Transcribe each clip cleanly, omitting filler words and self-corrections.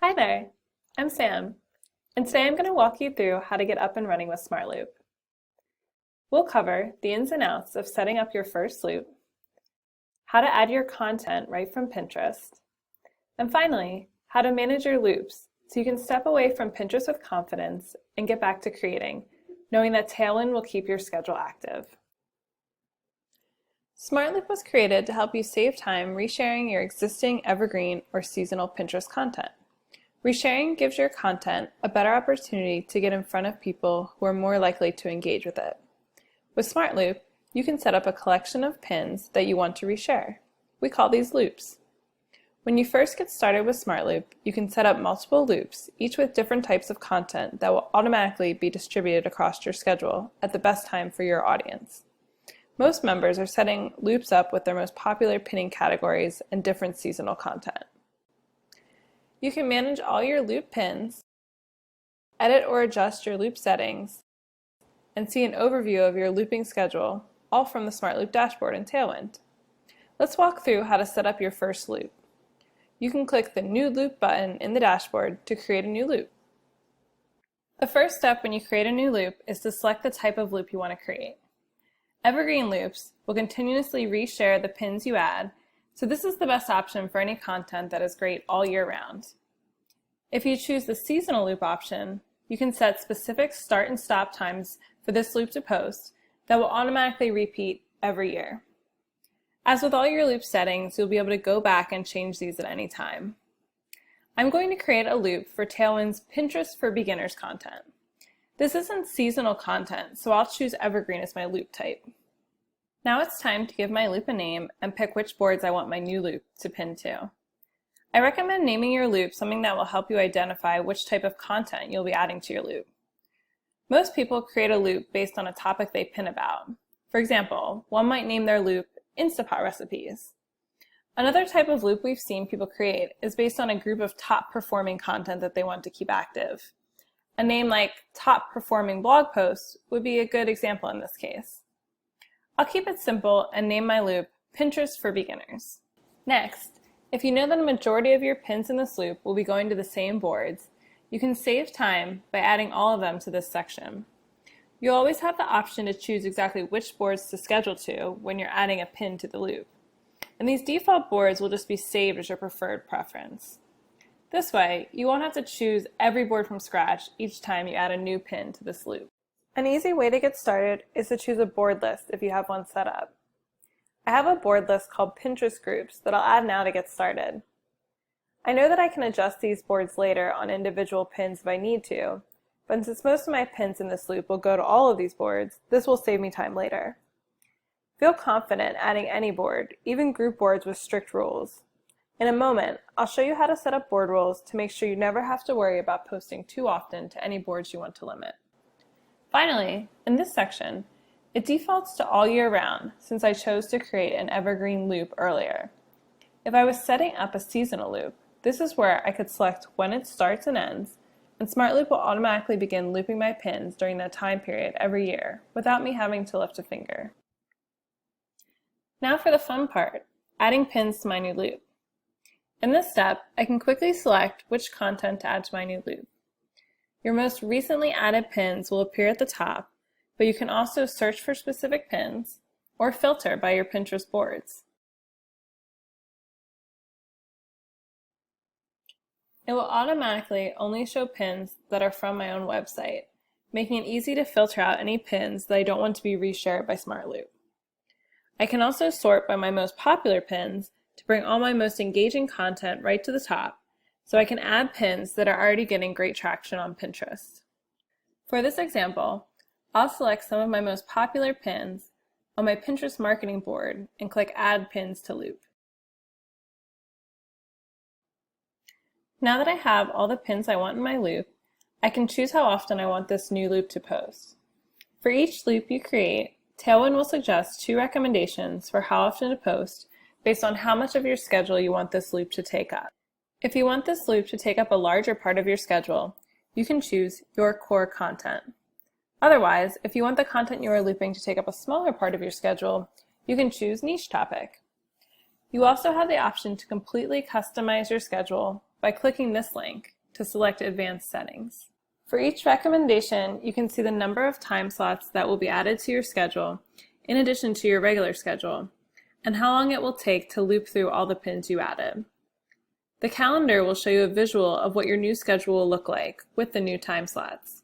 Hi there, I'm Sam, and today I'm going to walk you through how to get up and running with SmartLoop. We'll cover the ins and outs of setting up your first loop, how to add your content right from Pinterest, and finally, how to manage your loops so you can step away from Pinterest with confidence and get back to creating, knowing that Tailwind will keep your schedule active. SmartLoop was created to help you save time resharing your existing evergreen or seasonal Pinterest content. Resharing gives your content a better opportunity to get in front of people who are more likely to engage with it. With SmartLoop, you can set up a collection of pins that you want to reshare. We call these loops. When you first get started with SmartLoop, you can set up multiple loops, each with different types of content that will automatically be distributed across your schedule at the best time for your audience. Most members are setting loops up with their most popular pinning categories and different seasonal content. You can manage all your loop pins, edit or adjust your loop settings, and see an overview of your looping schedule, all from the SmartLoop dashboard in Tailwind. Let's walk through how to set up your first loop. You can click the New Loop button in the dashboard to create a new loop. The first step when you create a new loop is to select the type of loop you want to create. Evergreen loops will continuously reshare the pins you add, so this is the best option for any content that is great all year round. If you choose the seasonal loop option, you can set specific start and stop times for this loop to post that will automatically repeat every year. As with all your loop settings, you'll be able to go back and change these at any time. I'm going to create a loop for Tailwind's Pinterest for Beginners content. This isn't seasonal content, so I'll choose Evergreen as my loop type. Now it's time to give my loop a name and pick which boards I want my new loop to pin to. I recommend naming your loop something that will help you identify which type of content you'll be adding to your loop. Most people create a loop based on a topic they pin about. For example, one might name their loop Instapot recipes. Another type of loop we've seen people create is based on a group of top performing content that they want to keep active. A name like Top Performing Blog Posts would be a good example in this case. I'll keep it simple and name my loop Pinterest for Beginners. Next, if you know that a majority of your pins in this loop will be going to the same boards, you can save time by adding all of them to this section. You'll always have the option to choose exactly which boards to schedule to when you're adding a pin to the loop. And these default boards will just be saved as your preferred preference. This way, you won't have to choose every board from scratch each time you add a new pin to this loop. An easy way to get started is to choose a board list if you have one set up. I have a board list called Pinterest Groups that I'll add now to get started. I know that I can adjust these boards later on individual pins if I need to, but since most of my pins in this loop will go to all of these boards, this will save me time later. Feel confident adding any board, even group boards with strict rules. In a moment, I'll show you how to set up board rules to make sure you never have to worry about posting too often to any boards you want to limit. Finally, in this section, it defaults to all year round since I chose to create an evergreen loop earlier. If I was setting up a seasonal loop, this is where I could select when it starts and ends, and SmartLoop will automatically begin looping my pins during that time period every year without me having to lift a finger. Now for the fun part, adding pins to my new loop. In this step, I can quickly select which content to add to my new loop. Your most recently added pins will appear at the top, but you can also search for specific pins or filter by your Pinterest boards. It will automatically only show pins that are from my own website, making it easy to filter out any pins that I don't want to be reshared by SmartLoop. I can also sort by my most popular pins to bring all my most engaging content right to the top, so I can add pins that are already getting great traction on Pinterest. For this example, I'll select some of my most popular pins on my Pinterest marketing board and click Add Pins to Loop. Now that I have all the pins I want in my loop, I can choose how often I want this new loop to post. For each loop you create, Tailwind will suggest 2 recommendations for how often to post based on how much of your schedule you want this loop to take up. If you want this loop to take up a larger part of your schedule, you can choose Your Core Content. Otherwise, if you want the content you are looping to take up a smaller part of your schedule, you can choose Niche Topic. You also have the option to completely customize your schedule by clicking this link to select Advanced Settings. For each recommendation, you can see the number of time slots that will be added to your schedule in addition to your regular schedule, and how long it will take to loop through all the pins you added. The calendar will show you a visual of what your new schedule will look like with the new time slots.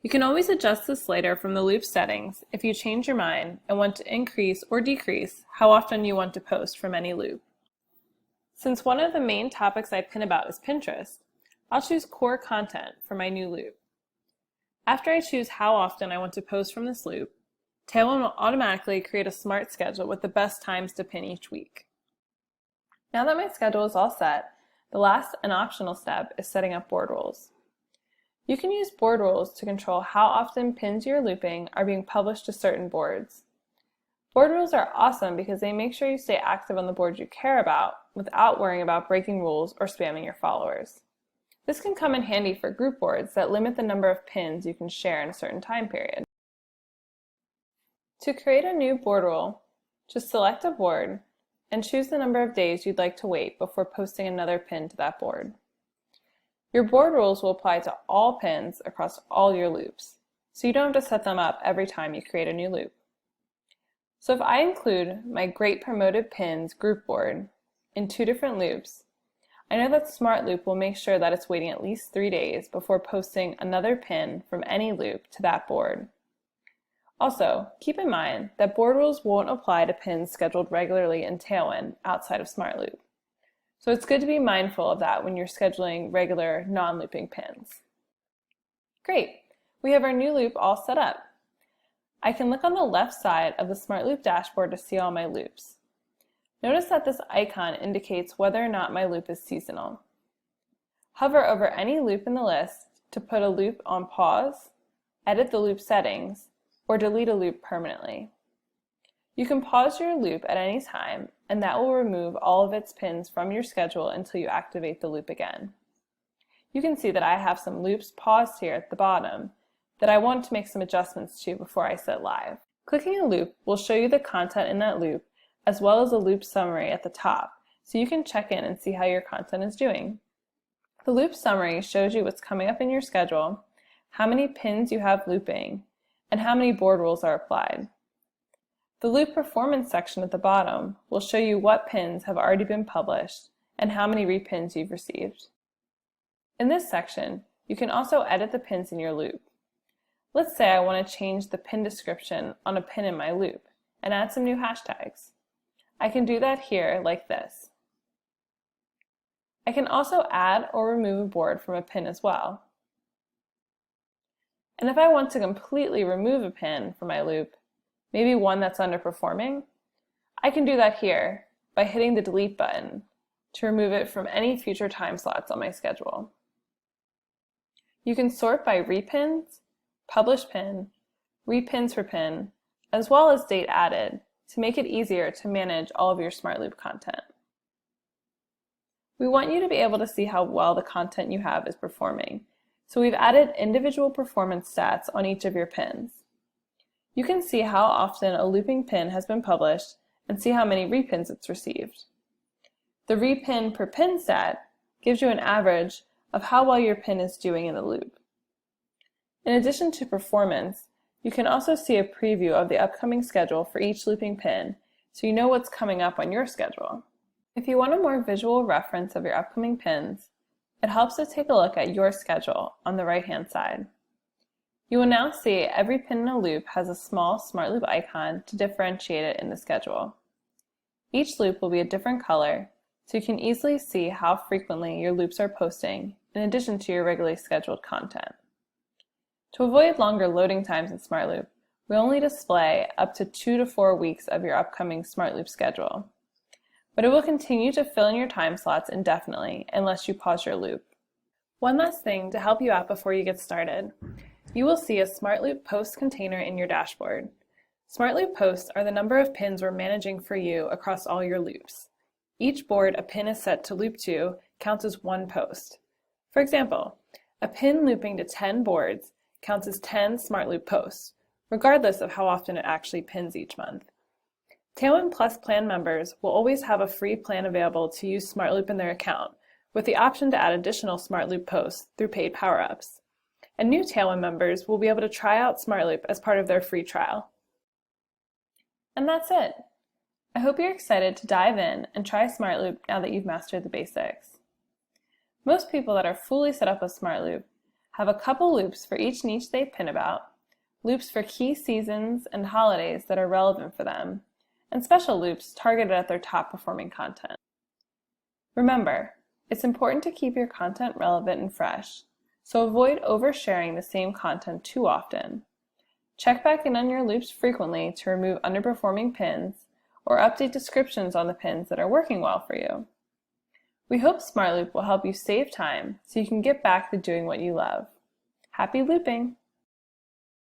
You can always adjust this later from the loop settings if you change your mind and want to increase or decrease how often you want to post from any loop. Since one of the main topics I pin about is Pinterest, I'll choose Core Content for my new loop. After I choose how often I want to post from this loop, Tailwind will automatically create a smart schedule with the best times to pin each week. Now that my schedule is all set, the last and optional step is setting up board rules. You can use board rules to control how often pins you're looping are being published to certain boards. Board rules are awesome because they make sure you stay active on the boards you care about without worrying about breaking rules or spamming your followers. This can come in handy for group boards that limit the number of pins you can share in a certain time period. To create a new board rule, just select a board and choose the number of days you'd like to wait before posting another pin to that board. Your board rules will apply to all pins across all your loops, so you don't have to set them up every time you create a new loop. So if I include my Great Promoted Pins group board in 2 different loops, I know that SmartLoop will make sure that it's waiting at least 3 days before posting another pin from any loop to that board. Also, keep in mind that board rules won't apply to pins scheduled regularly in Tailwind outside of SmartLoop. So it's good to be mindful of that when you're scheduling regular non-looping pins. Great, we have our new loop all set up. I can look on the left side of the SmartLoop dashboard to see all my loops. Notice that this icon indicates whether or not my loop is seasonal. Hover over any loop in the list to put a loop on pause, edit the loop settings, or delete a loop permanently. You can pause your loop at any time, and that will remove all of its pins from your schedule until you activate the loop again. You can see that I have some loops paused here at the bottom that I want to make some adjustments to before I set live. Clicking a loop will show you the content in that loop as well as a loop summary at the top, so you can check in and see how your content is doing. The loop summary shows you what's coming up in your schedule, how many pins you have looping, and how many board rules are applied. The loop performance section at the bottom will show you what pins have already been published and how many repins you've received. In this section, you can also edit the pins in your loop. Let's say I want to change the pin description on a pin in my loop and add some new hashtags. I can do that here like this. I can also add or remove a board from a pin as well. And if I want to completely remove a pin from my loop, maybe one that's underperforming, I can do that here by hitting the delete button to remove it from any future time slots on my schedule. You can sort by repins, published pin, repins per pin, as well as date added to make it easier to manage all of your SmartLoop content. We want you to be able to see how well the content you have is performing, so we've added individual performance stats on each of your pins. You can see how often a looping pin has been published and see how many repins it's received. The repin per pin stat gives you an average of how well your pin is doing in the loop. In addition to performance, you can also see a preview of the upcoming schedule for each looping pin, so you know what's coming up on your schedule. If you want a more visual reference of your upcoming pins, it helps to take a look at your schedule on the right-hand side. You will now see every pin in a loop has a small SmartLoop icon to differentiate it in the schedule. Each loop will be a different color, so you can easily see how frequently your loops are posting in addition to your regularly scheduled content. To avoid longer loading times in SmartLoop, we only display up to 2 to 4 weeks of your upcoming SmartLoop schedule, but it will continue to fill in your time slots indefinitely unless you pause your loop. One last thing to help you out before you get started. You will see a SmartLoop post container in your dashboard. SmartLoop posts are the number of pins we're managing for you across all your loops. Each board a pin is set to loop to counts as one post. For example, a pin looping to 10 boards counts as 10 SmartLoop posts, regardless of how often it actually pins each month. Tailwind Plus plan members will always have a free plan available to use SmartLoop in their account, with the option to add additional SmartLoop posts through paid power-ups. And new Tailwind members will be able to try out SmartLoop as part of their free trial. And that's it. I hope you're excited to dive in and try SmartLoop now that you've mastered the basics. Most people that are fully set up with SmartLoop have a couple loops for each niche they pin about, loops for key seasons and holidays that are relevant for them, and special loops targeted at their top performing content. Remember, it's important to keep your content relevant and fresh, so avoid oversharing the same content too often. Check back in on your loops frequently to remove underperforming pins or update descriptions on the pins that are working well for you. We hope SmartLoop will help you save time so you can get back to doing what you love. Happy looping!